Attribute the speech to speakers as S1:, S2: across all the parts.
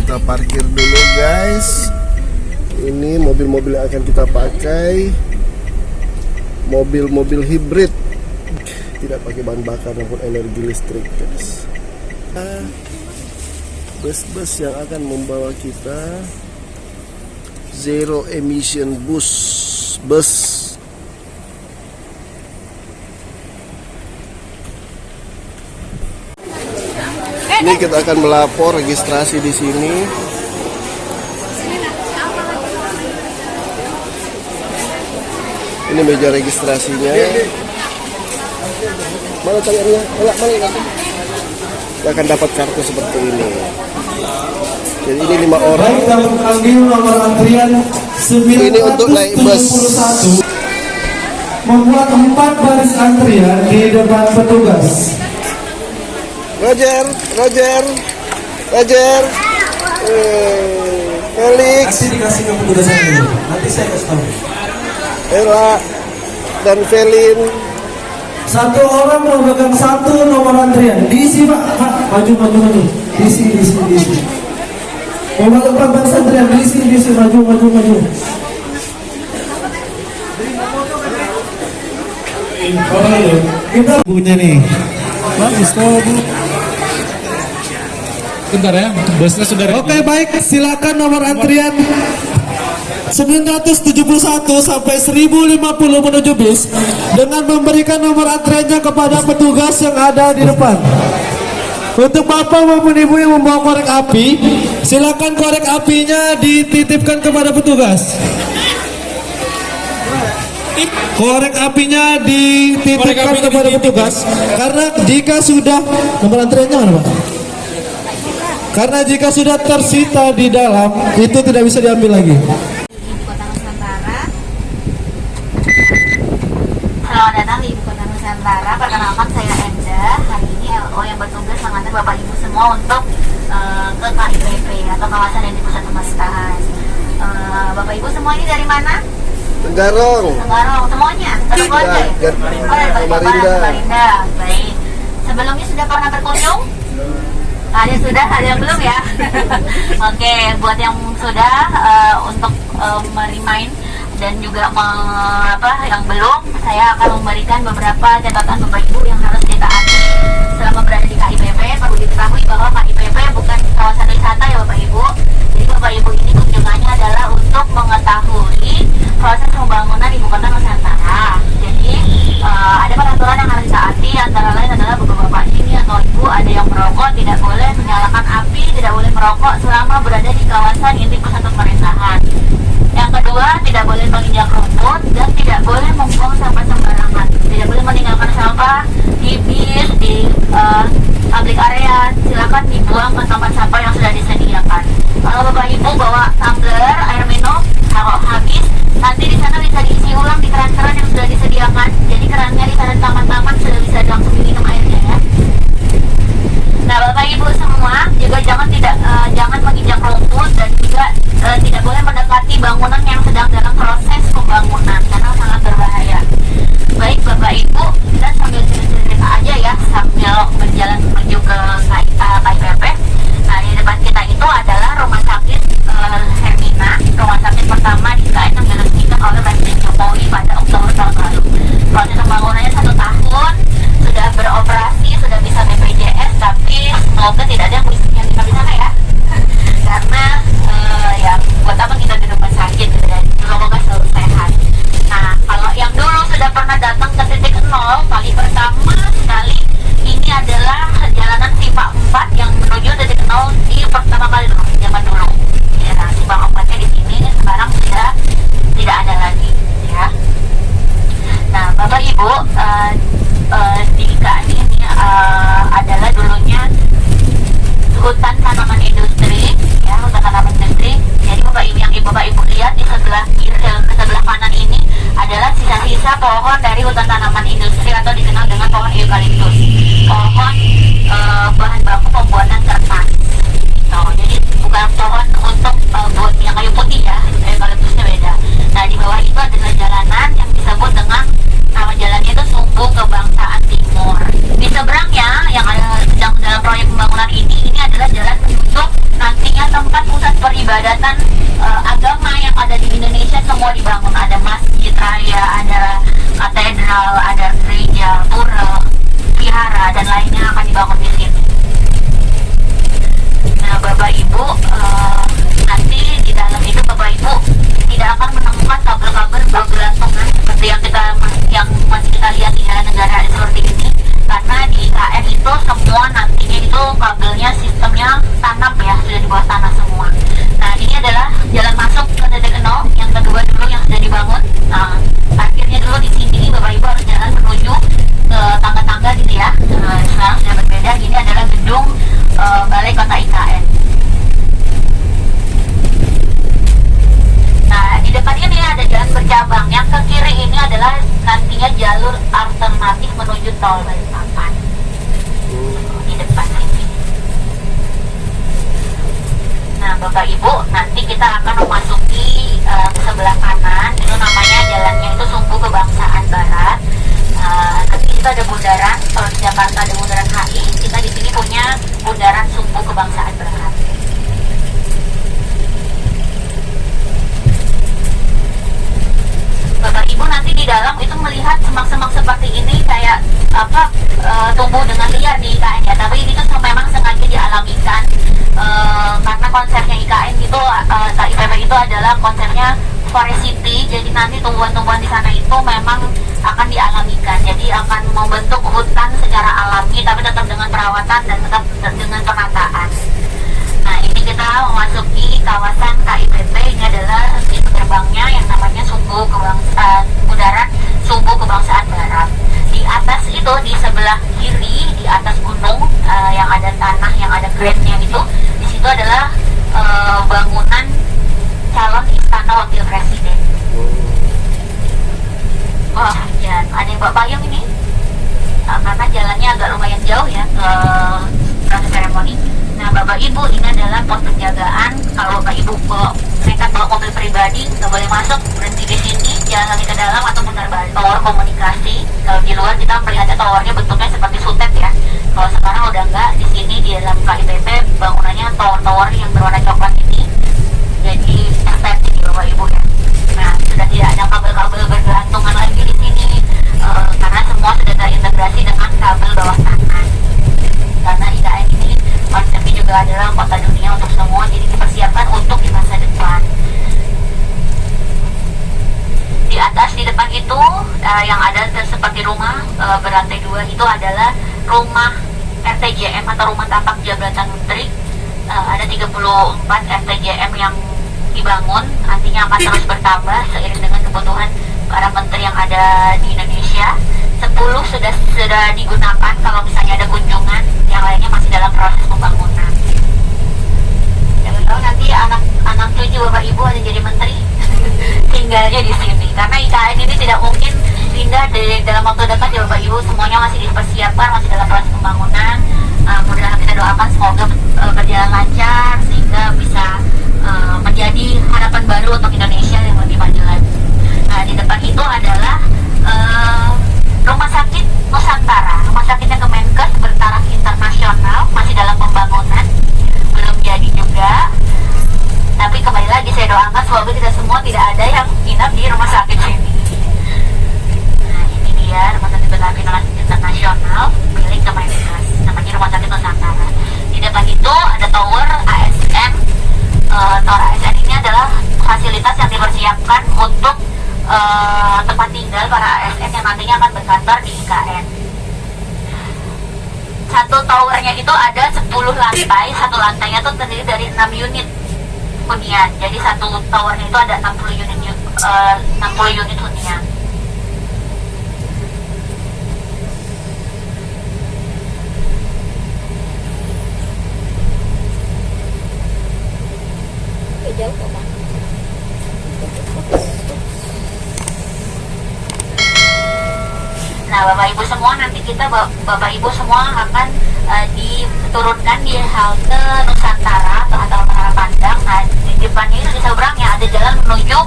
S1: kita parkir dulu guys. Ini mobil-mobil yang akan kita pakai, mobil-mobil hibrid, tidak pakai bahan bakar maupun energi listrik guys. Bus-bus yang akan membawa kita, zero emission bus. Ini kita akan melapor registrasi di sini. Ini meja registrasinya. Mana taliannya? Mana? Kita akan dapat kartu seperti ini. Jadi ini 5 orang. Ini untuk naik bus.
S2: Membuat 4 baris antrian di depan petugas.
S1: Roger. Felix.
S2: Nanti dikasih ke petugas saya. Nanti saya kasih tahu.
S1: Ella dan Felin.
S2: 1 orang memegang 1 nomor antrian. Diisi Pak. Maju. Diisi. Memegang 4 baris antrian. Diisi. Maju. Kita punya nih. Bagus kok Bu.
S3: Bentar ya, busnya sudah ready.
S2: Oke baik, silakan nomor antrian 971 sampai 1050 menuju bis dengan memberikan nomor antriannya kepada petugas yang ada di depan. Untuk bapak maupun ibu yang membawa korek api, silakan korek apinya dititipkan kepada petugas. Korek apinya dititipkan kepada petugas. Karena jika sudah nomor antriannya mana Pak? Karena jika sudah tersita di dalam, itu tidak bisa diambil lagi.
S4: Ibu Kota Nusantara. Selamat datang di Ibu Kota Nusantara. Perkenalkan saya Enda. Hari ini LO yang bertugas mengantar Bapak Ibu semua untuk ke KIPP atau kawasan yang di pusat pemerintahan. Bapak Ibu semua ini dari mana?
S1: Tenggarong
S4: Semuanya. Satu keluarga ya? Dari Samarinda. Baik. Sebelumnya sudah pernah berkunjung? Ada yang sudah, ada yang belum ya. Oke, buat yang sudah untuk merimain dan juga yang belum, saya akan memberikan beberapa catatan Bapak Ibu yang harus ditaati selama berada di KIPP. Perlu diketahui bahwa KIPP bukan kawasan wisata ya Bapak Ibu. Jadi Bapak Ibu ini kunjungannya adalah untuk mengetahui proses pembangunan Ibu Kota Nusantara. Jadi ada peraturan yang harus ditaati, antara lain adalah Bapak ini atau Ibu ada yang merokok tidak boleh menyalakan api, tidak boleh merokok selama berada di kawasan inti pusat pemerintahan. Yang kedua, tidak boleh menginjak rumput dan tidak boleh membuang sampah sembarangan. Tidak boleh meninggalkan sampah di bis, di public area. Silakan dibuang ke tempat sampah yang sudah disediakan. Kalau Bapak Ibu bawa tumbler air minum, kalau habis nanti di sana bisa diisi ulang di keran-keran yang sudah disediakan. Jadi kerannya di sana taman-taman sudah bisa langsung diminum airnya ya. Nah Bapak Ibu semua juga jangan menginjak rumput dan juga tidak boleh mendekati bangunan yang sedang dalam proses pembangunan karena sangat berbahaya. Baik Bapak Ibu, kita sambil cerita aja ya sambil berjalan menuju ke KIPP. Nah di depan kita itu adalah rumah sakit Hermina, rumah sakit pertama di IKN yang diresmikan oleh Presiden Jokowi pada Oktober tahun lalu. Proses pembangunannya 1 tahun, sudah beroperasi, sudah bisa BPJS, tapi semoga tidak ada yang tinggal di sana ya. Karena ya buat apa kita di rumah sakit gitu ya, semoga selalu sehat. Nah kalau yang dulu sudah pernah datang ke titik 0 kali pertama sekali, ini adalah jalanan Simpang 4 yang menuju titik 0 di pertama kali dulu, zaman dulu. Ya, nah, Simpang 4-nya di sini sekarang sudah tidak ada lagi ya. Nah Bapak Ibu, di IKN ini adalah dulunya hutan tanaman industri ya, hutan tanaman industri. Jadi Bapak Ibu yang Bapak Ibu lihat di sebelah kanan ini adalah sisa-sisa pohon dari hutan tanaman industri atau dikenal dengan pohon eukaliptus, pohon bahan baku pembuatan kertas gitu. Jadi bukan pohon untuk buat yang kayu putih ya, eukaliptusnya beda. Nah di bawah itu adalah jalanan yang disebut dengan nama jalannya itu Sumbu Kebangsaan Timur. Di seberangnya yang ada sedang dalam proyek pembangunan ini adalah jalan menuju nantinya tempat peribadatan agama yang ada di Indonesia semua dibangun. Ada masjid raya, ada katedral, ada gereja, pura, vihara, dan lainnya akan dibangun di sini. Nah, Bapak Ibu, nanti di dalam itu Bapak Ibu tidak akan menemukan kabel-kabel bergelantungan seperti yang masih kita lihat di negara seperti ini, karena di IKN itu semua nantinya itu kabelnya sistemnya tanam ya, sudah di bawah tanah semua. Nah, ini adalah jalan masuk ke titik 0 yang kedua dulu yang sudah dibangun. Nah, akhirnya dulu di sini Bapak Ibu harus jalan menuju ke tangga-tangga gitu ya. Sekarang sudah berbeda. Ini adalah gedung Balai Kota IKN. Nah, di depan ini ada jalan bercabang. Yang ke kiri ini adalah nantinya jalur alternatif menuju tol Balikpapan. Di depan ini. Nah, Bapak Ibu, nanti kita akan memasuki ke sebelah kanan. Itu namanya jalannya itu Sumbu Kebangsaan Barat. Nanti kita ada bundaran. Kalau di Jakarta ada bundaran HI, kita di sini punya bundaran Sumbu Kebangsaan Barat. Bapak Ibu nanti di dalam itu melihat semak-semak seperti ini kayak tumbuh dengan liar di IKN ya, tapi itu memang sengaja dialamikan karena konsepnya IKN itu IPB itu adalah konsepnya forest city. Jadi nanti tumbuhan-tumbuhan di sana itu memang akan dialamikan, jadi akan membentuk hutan secara alami tapi tetap dengan perawatan dan tetap dengan penataan. Nah, ini kita memasuki kawasan KIPP. Ini adalah pintu gerbangnya yang namanya bundaran Sumbu Kebangsaan Barat. Di atas itu di sebelah kiri, di atas gunung yang ada tanah, yang ada grade-nya itu, di situ adalah bangunan calon istana wakil presiden. Wah, ya, ada yang bayang ini karena jalannya agak lumayan jauh ya ke proses seremoni. Nah, Bapak Ibu, ini adalah pos penjagaan. Kalau Bapak Ibu nekat bawa mobil pribadi, nggak boleh masuk, berhenti di sini, jalan lagi ke dalam atau putar balik. Tower komunikasi. Kalau di luar kita melihatnya towernya bentuknya seperti sutet ya. Kalau sekarang udah enggak, di sini di dalam KIPP bangunannya tower-tower yang berwarna coklat ini jadi estetik Bapak Ibu ya. Nah, sudah tidak ada kabel-kabel bergelantungan lagi di sini karena semua sudah terintegrasi dengan kabel bawah tanah. Karena IKN ini konsepnya juga adalah kota dunia untuk semua, jadi dipersiapkan untuk di masa depan. Di atas di depan itu yang ada seperti rumah berlantai 2 itu adalah rumah RTJM atau rumah tapak jabatan menteri. Ada 34 RTJM yang dibangun, nantinya akan terus bertambah seiring dengan kebutuhan para menteri yang ada di Indonesia. 10 sudah digunakan kalau misalnya ada kunjungan, yang lainnya masih dalam proses pembangunan. Jangan tahu nanti anak cucu Bapak Ibu ada jadi menteri tinggalnya di sini, karena IKN ini tidak mungkin pindah dalam waktu dekat ya Bapak Ibu. Semuanya masih dipersiapkan, masih dalam proses pembangunan. Mudah-mudahan kita doakan semoga berjalan lancar sehingga bisa menjadi harapan baru untuk Indonesia yang lebih maju lagi. Nah, di depan itu adalah Rumah Sakit Nusantara. Rumah sakitnya Kemenkes bertaraf internasional, masih dalam pembangunan, belum jadi juga. Tapi kembali lagi saya doakan semoga kita semua tidak ada yang nginap di rumah sakit ini. Nah, ini dia Rumah Sakit bertaraf internasional milik Kemenkes, namanya Rumah Sakit Nusantara. Di depan itu ada tower ASN. Tower ASN ini adalah fasilitas yang dipersiapkan untuk tempat tinggal para ASN yang nantinya akan berkantor di IKN. Satu towernya itu ada 10 lantai, satu lantainya itu terdiri dari 6 unit hunian. Jadi satu towernya itu ada 60 unit hunian. Jauh kok, Pak. Nah, Bapak Ibu semua, nanti kita Bapak Ibu semua akan diturunkan di halte Nusantara atau halte Menara Pandang. Nah, di depannya itu di seberangnya ada jalan menuju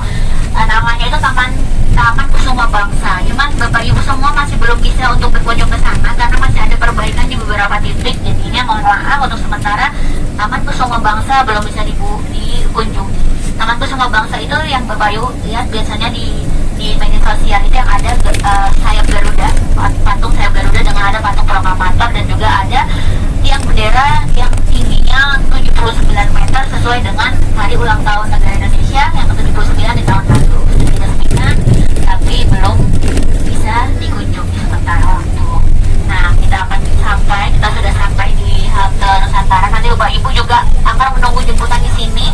S4: namanya itu Taman Kusuma Bangsa. Cuman Bapak Ibu semua masih belum bisa untuk berkunjung ke sana karena masih ada perbaikan di beberapa titik. Jadinya mohon maaf untuk sementara Taman Kusuma Bangsa belum bisa kunjungi. Taman Kusuma Bangsa itu yang Bapak Ibu lihat biasanya di media sosial itu yang ada sayap Garuda, patung sayap Garuda dengan ada patung proklamator dan juga ada tiang bendera yang tingginya 79 meter sesuai dengan hari ulang tahun negara Indonesia yang ke-79 di tahun lalu. Sudah diresmikan tapi belum bisa dikunjungi sementara waktu. Nah, kita sudah sampai di halte Nusantara. Nanti Bapak Ibu juga akan menunggu jemputan di sini.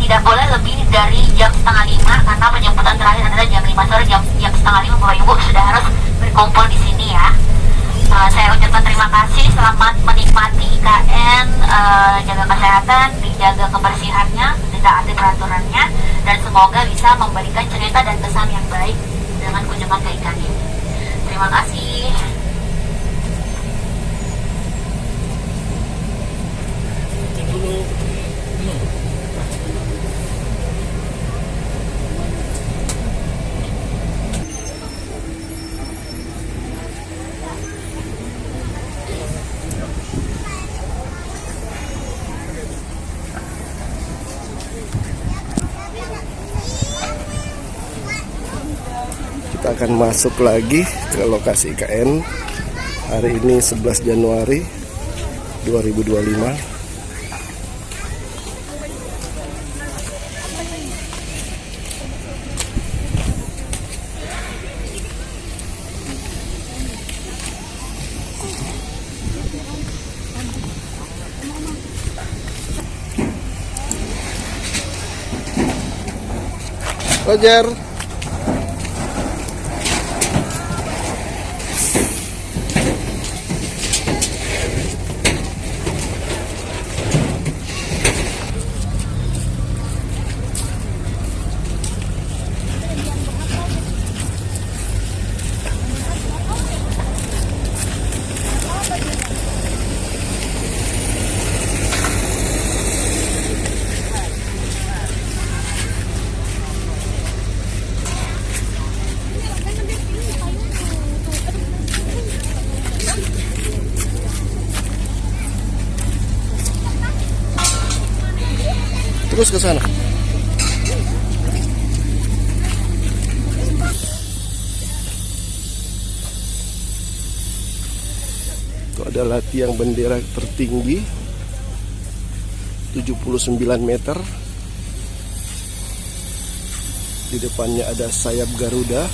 S4: Tidak boleh lebih dari jam setengah 5 karena penjemputan terakhir adalah jam 5 sore. Jam setengah 5 Bapak Ibu sudah harus berkumpul di sini ya. Saya ucapkan terima kasih, selamat menikmati IKN, jaga kesehatan, dijaga kebersihannya, ditaati peraturannya, dan semoga bisa memberikan cerita dan kesan yang baik dengan kunjungan ke IKN ini. Terima kasih.
S1: Kita akan masuk lagi ke lokasi IKN hari ini 11 Januari 2025. Roger. Terus ke sana. Itu adalah tiang bendera tertinggi 79 meter. Di depannya ada sayap Garuda.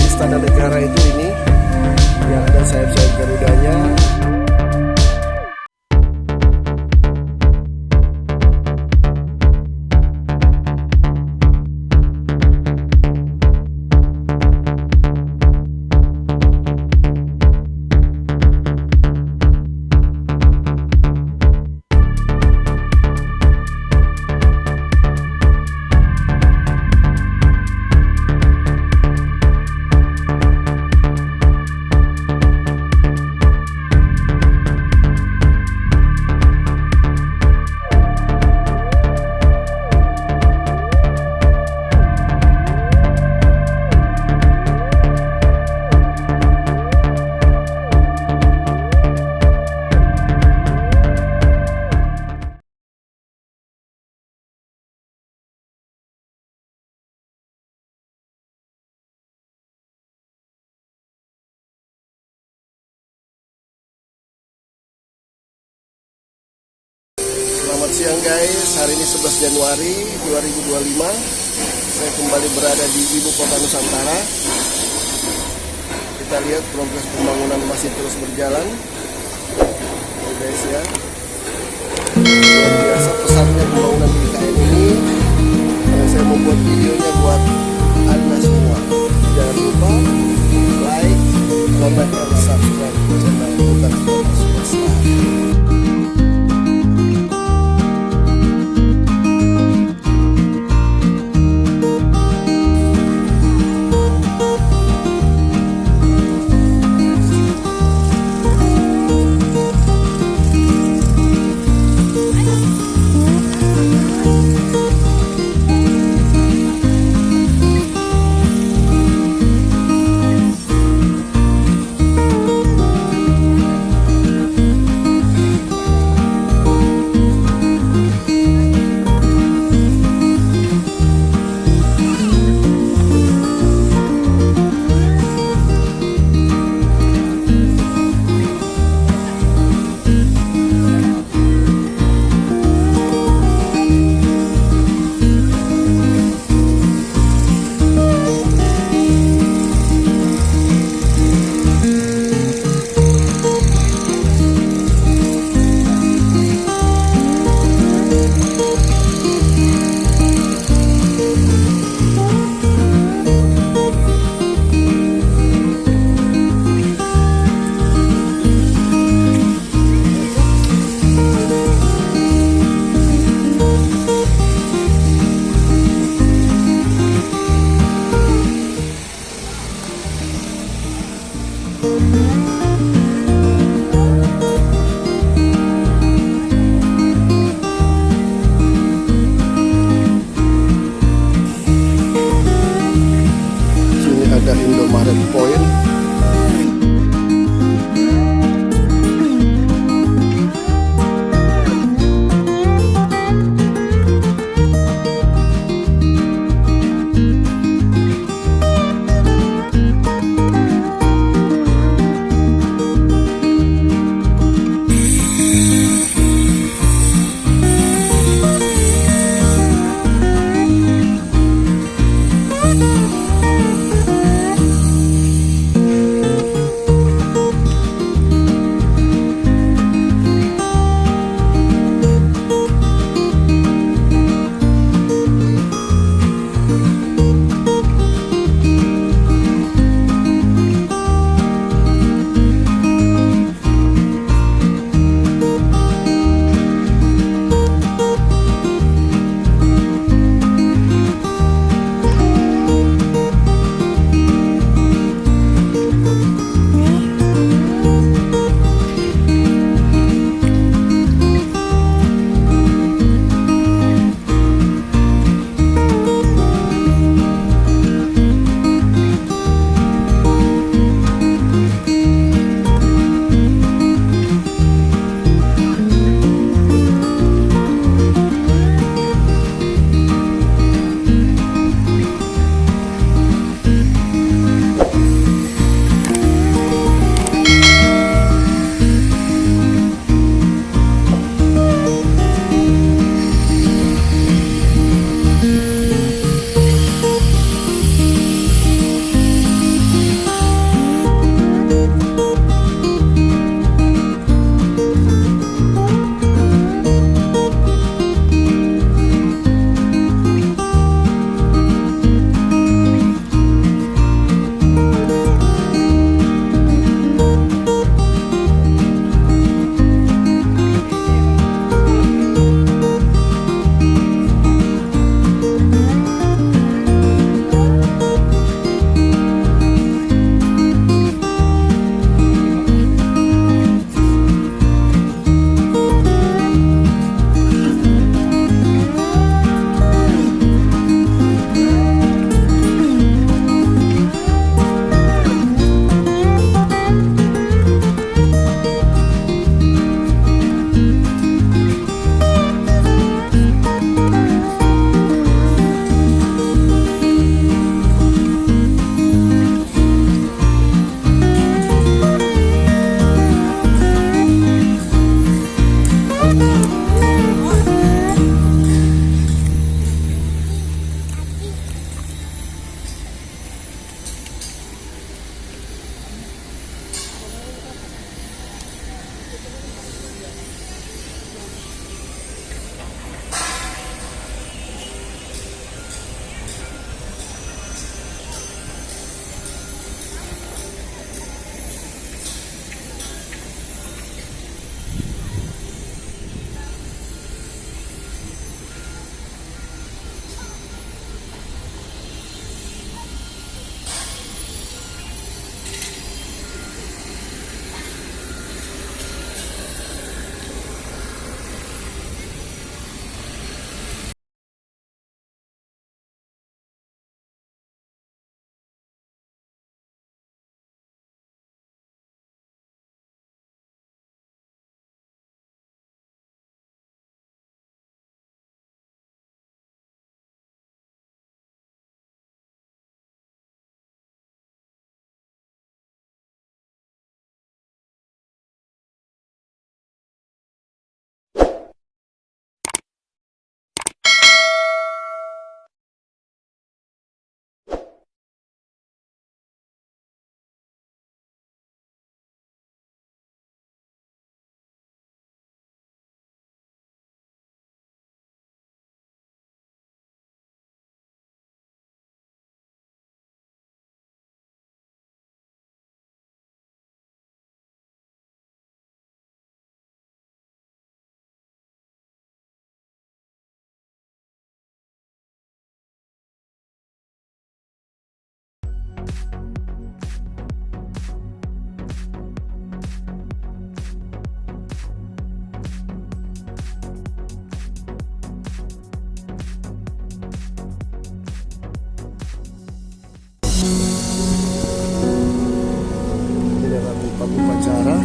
S1: Istana Negara itu ini yang ada sayap-sayap Garudanya. Selamat siang guys, hari ini 11 Januari 2025. Saya kembali berada di ibu kota Nusantara. Kita lihat progres pembangunan masih terus berjalan. Oke guys ya, luar biasa pesatnya pembangunan di IKN ini. Dan saya membuat videonya buat Anda semua. Jangan lupa like, comment, dan subscribe channel Bukan Superstar. Sini ada Indomaret Point. Ini adalah tempat upacara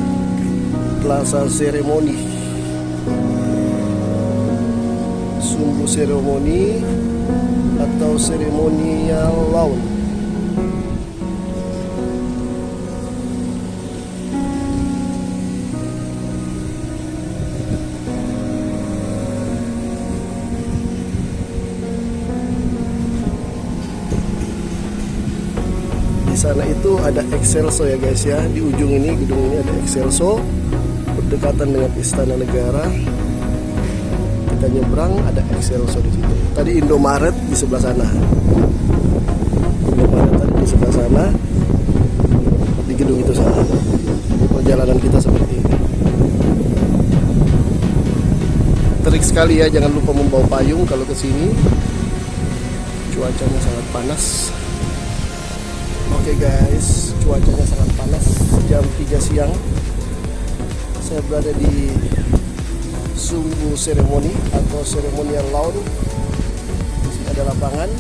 S1: Plaza Seremoni, sumbu seremoni atau seremonial lawn. Di sana itu ada Excelso ya guys ya, di ujung ini, gedung ini ada Excelso berdekatan dengan Istana Negara. Kita nyebrang ada Excelso di situ. Tadi Indomaret di sebelah sana. Indomaret tadi di sebelah sana, di gedung itu sana. Perjalanan kita seperti ini. Terik sekali ya, jangan lupa membawa payung kalau ke sini. Cuacanya sangat panas. Oke guys, cuacanya sangat panas. Jam 3 siang. Saya berada di sumbu seremoni atau seremonial lawn. Di sini ada lapangan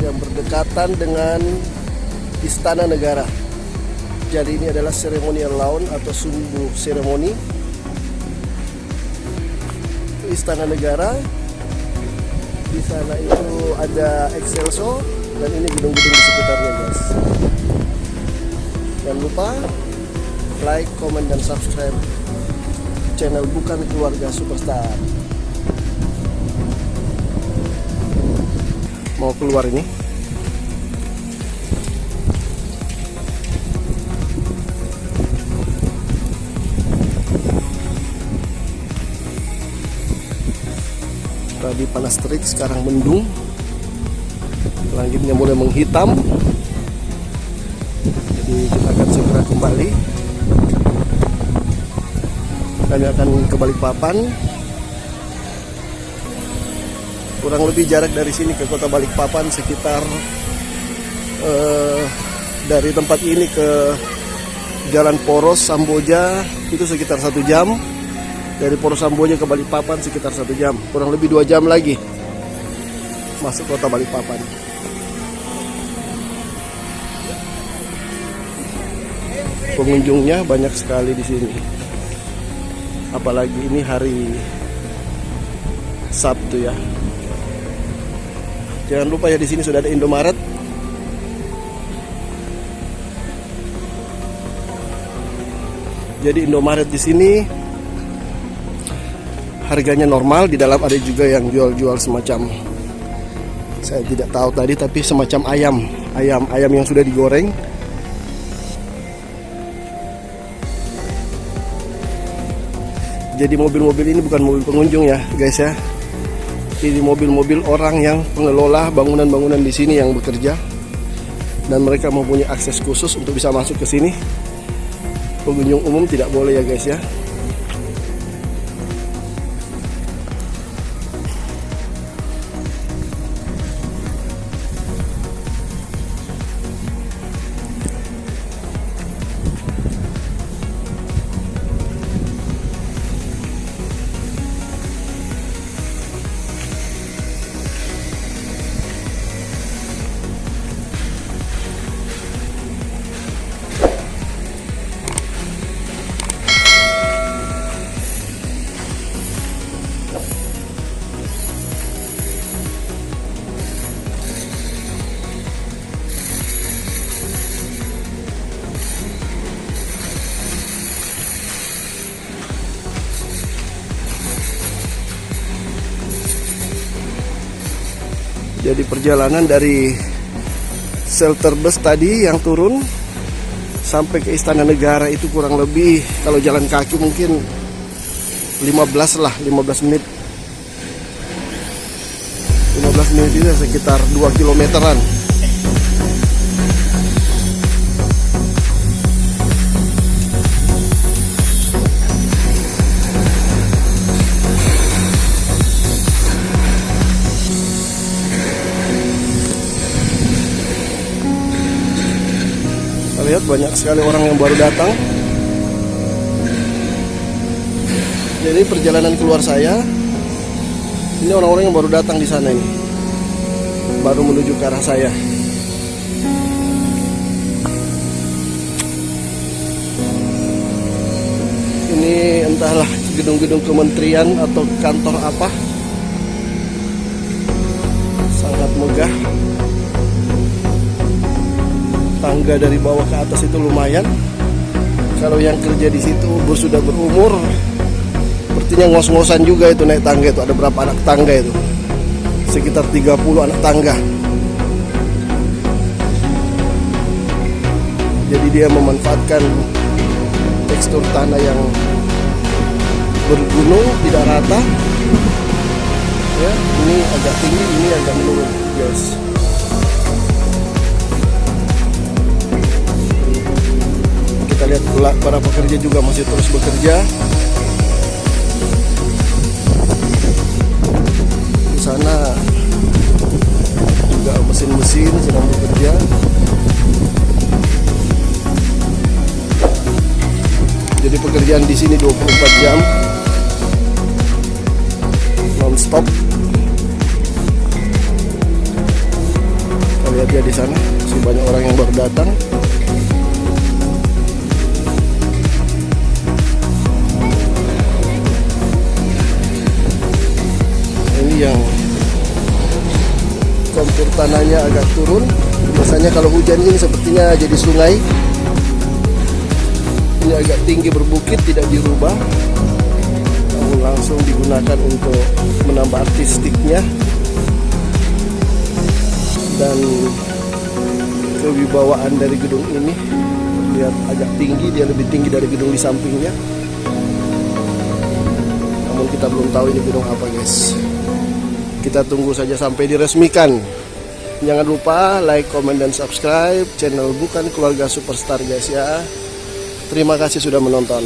S1: yang berdekatan dengan Istana Negara. Jadi ini adalah seremonial lawn atau sumbu seremoni. Istana Negara. Di sana itu ada Excelso dan ini gedung-gedung di sekitarnya guys. Jangan lupa like, comment, dan subscribe channel Bukan Keluarga Superstar. Mau keluar ini. Tadi panas terik, sekarang mendung. Langitnya mulai menghitam. Jadi kita akan segera kembali. Kami akan ke Balikpapan. Kurang lebih jarak dari sini ke kota Balikpapan sekitar dari tempat ini ke Jalan Poros Samboja itu sekitar 1 jam. Dari Poros Samboja ke Balikpapan sekitar 1 jam. Kurang lebih 2 jam lagi masuk kota Balikpapan. Pengunjungnya banyak sekali di sini. Apalagi ini hari Sabtu ya. Jangan lupa ya, di sini sudah ada Indomaret. Jadi Indomaret di sini harganya normal, di dalam ada juga yang jual-jual semacam, saya tidak tahu tadi, tapi semacam ayam yang sudah digoreng. Jadi mobil-mobil ini bukan mobil pengunjung ya guys ya. Ini mobil-mobil orang yang pengelola bangunan-bangunan di sini yang bekerja, dan mereka mempunyai akses khusus untuk bisa masuk ke sini. Pengunjung umum tidak boleh ya guys ya. Jadi perjalanan dari shelter bus tadi yang turun sampai ke Istana Negara itu kurang lebih, kalau jalan kaki mungkin 15 menit. 15 menit itu sekitar 2 kilometeran. Lihat banyak sekali orang yang baru datang. Jadi perjalanan keluar saya, ini orang-orang yang baru datang di sana ini, baru menuju ke arah saya. entahlah gedung-gedung kementerian atau kantor apa. Sangat megah. Tangga dari bawah ke atas itu lumayan. Kalau yang kerja di situ sudah berumur, sepertinya ngos-ngosan juga itu naik tangga itu. Ada berapa anak tangga itu? Sekitar 30 anak tangga. Jadi dia memanfaatkan tekstur tanah yang bergunung, tidak rata. Ya, ini agak tinggi, ini agak menurun, guys. Kita lihat para pekerja juga masih terus bekerja. Di sana juga mesin-mesin sedang bekerja. Jadi pekerjaan di sini 24 jam non-stop. Kita lihat ya di sana masih banyak orang yang baru datang. Ini yang kontur tanahnya agak turun. Biasanya kalau hujan ini sepertinya jadi sungai. Ini agak tinggi berbukit, tidak dirubah, namun langsung digunakan untuk menambah artistiknya dan kewibawaan dari gedung ini. Lihat agak tinggi, dia lebih tinggi dari gedung di sampingnya. Namun kita belum tahu ini gedung apa, guys. Kita tunggu saja sampai diresmikan. Jangan lupa like, comment, dan subscribe channel Bukan Keluarga Superstar, guys ya. Terima kasih sudah menonton.